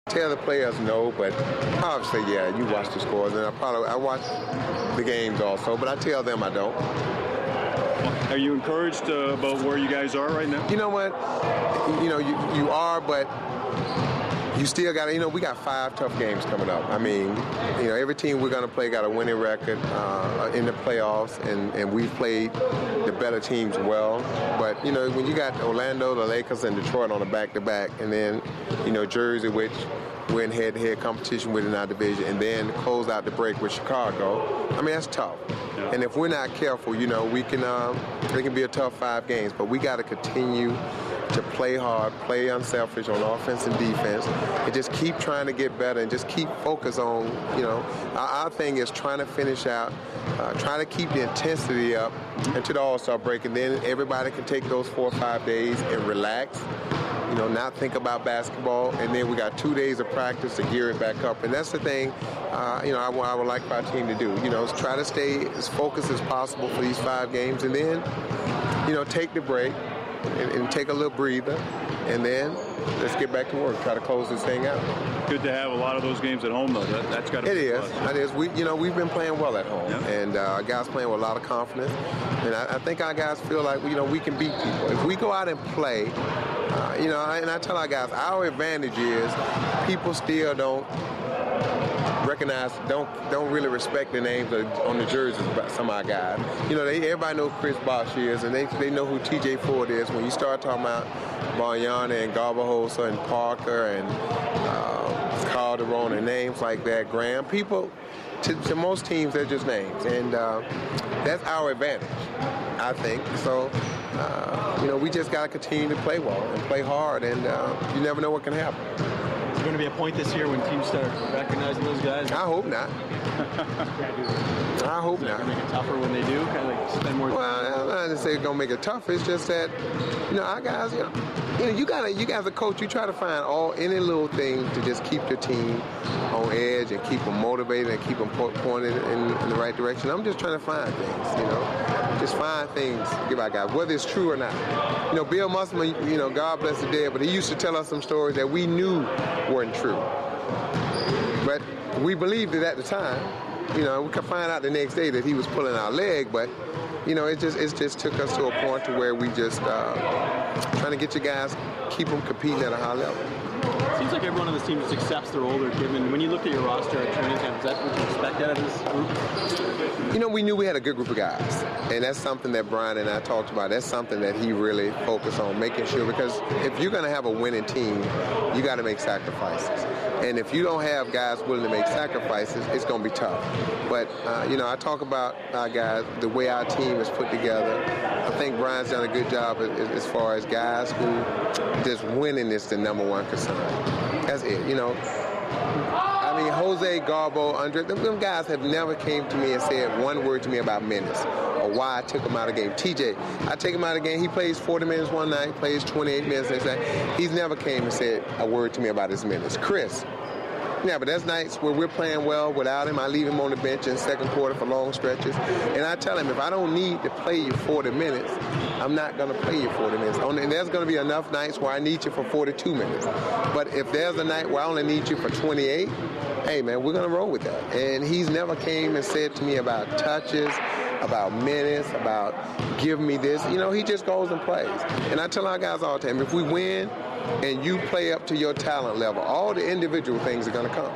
Tell the players no, but obviously, yeah, you watch the scores, and I watch the games also, but I tell them I don't. Are you encouraged about where you guys are right now? You know what? You are, but you still got to, we got 5 tough games coming up. I mean, every team we're going to play got a winning record in the playoffs, and we've played the better teams well. But, when you got Orlando, the Lakers, and Detroit on a back-to-back, and then, Jersey, which we're in head-to-head competition with in our division, and then close out the break with Chicago, I mean, that's tough. Yeah. And if we're not careful, it can be a tough 5 games, but we got to continue to play hard, play unselfish on offense and defense, and just keep trying to get better and just keep focus on, our thing is trying to finish out, trying to keep the intensity up until the All-Star break, and then everybody can take those 4 or 5 days and relax, not think about basketball, and then we got 2 days of practice to gear it back up. And that's the thing, I would like for our team to do, is try to stay as focused as possible for these 5 games, and then, take the break, and take a little breather, and then let's get back to work. Try to close this thing out. Good to have a lot of those games at home, though. That's got to be. It is. We've been playing well at home, and our guys playing with a lot of confidence. And I think our guys feel like we can beat people if we go out and play. And I tell our guys, our advantage is people still don't recognize, don't really respect the names on the jerseys of some of our guys. Everybody knows Chris Bosh is, and they know who T.J. Ford is. When you start talking about Barnyana and Garbajosa and Parker and Calderon and names like that, Graham, people, to most teams, they're just names. And that's our advantage, I think. So, we just got to continue to play well and play hard, and you never know what can happen. Is there going to be a point this year when teams start recognizing those guys? I hope not. I hope not. Make it tougher when they do? Kind of like spend more time? Well, I'm not going to say it's going to make it tough. It's just that, our guys, you guys, a coach, you try to find any little thing to just keep your team on edge and keep them motivated and keep them pointed in the right direction. I'm just trying to find things, just find things, give our guys, whether it's true or not. Bill Musselman, God bless the dead, but he used to tell us some stories that we knew weren't true. But we believed it at the time. We could find out the next day that he was pulling our leg, but it just took us to a point to where we just trying to get you guys, keep them competing at a high level. It seems like everyone on this team just accepts their role they're given. When you look at your roster at training camp, is that what you expect out of this group? We knew we had a good group of guys, and that's something that Brian and I talked about. That's something that he really focused on, making sure, because if you're going to have a winning team, you got to make sacrifices. And if you don't have guys willing to make sacrifices, it's going to be tough. But, I talk about our guys, the way our team is put together. I think Brian's done a good job as far as guys who just winning is the number one concern. That's it, I mean, Jose, Garbo, Andre, them guys have never came to me and said one word to me about minutes or why I took him out of the game. TJ, I take him out of the game. He plays 40 minutes one night, plays 28 minutes next night. He's never came and said a word to me about his minutes. Chris, yeah, but there's nights where we're playing well without him. I leave him on the bench in second quarter for long stretches. And I tell him, if I don't need to play you 40 minutes, I'm not going to play you 40 minutes. And there's going to be enough nights where I need you for 42 minutes. But if there's a night where I only need you for 28, hey, man, we're going to roll with that. And he's never came and said to me about touches, about minutes, about give me this. He just goes and plays. And I tell our guys all the time, if we win and you play up to your talent level, all the individual things are going to come.